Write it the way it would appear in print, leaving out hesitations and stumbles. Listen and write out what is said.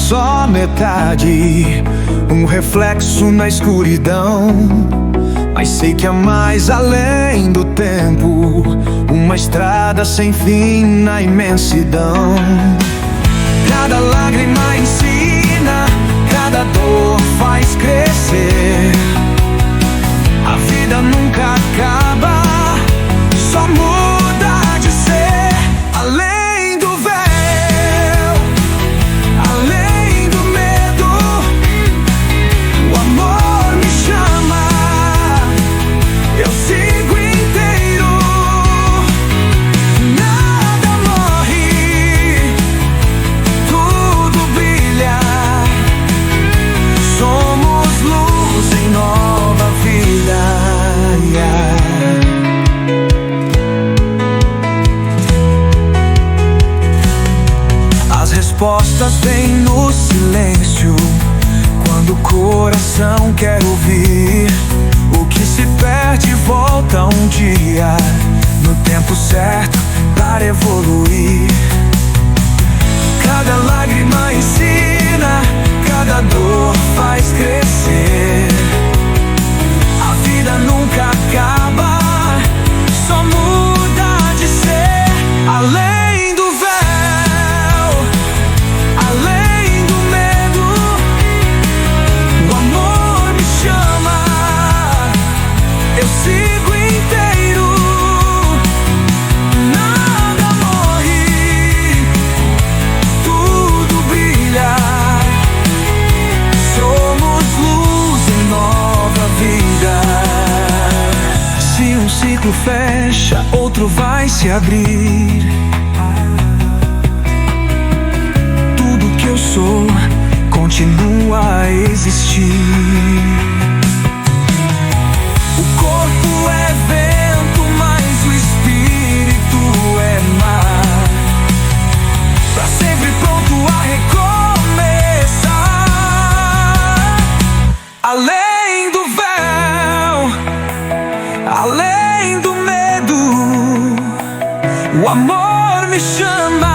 só metade, um reflexo na escuridão. Mas sei que há mais além do tempo, uma estrada sem fim na imensidão. Cada lágrima ensina, cada dor faz crescer. A vida nunca acaba, só muda de ser. Além do véu, além do medo, o amor me chama. Eu sigo inteiro, nada morre, tudo brilha. Somos luz em nova vida. As respostas vêm no silêncio, quando o coração quer ouvir. O que se perde volta um dia, no tempo certo para evoluir. Cada lágrima ensina, cada dor faz crescer. A vida nunca acaba, só muda de ser. Além do véu, além do medo, o amor me chama. Eu sigo inteiro, nada morre, tudo brilha. Somos luz em nova vida. Se um ciclo fecha, outro vai se abrir. Tudo que eu sou continua a existir. O corpo é vento, mas o espírito é mar, pra sempre pronto a recomeçar. Além do véu, além do medo, o amor me chama.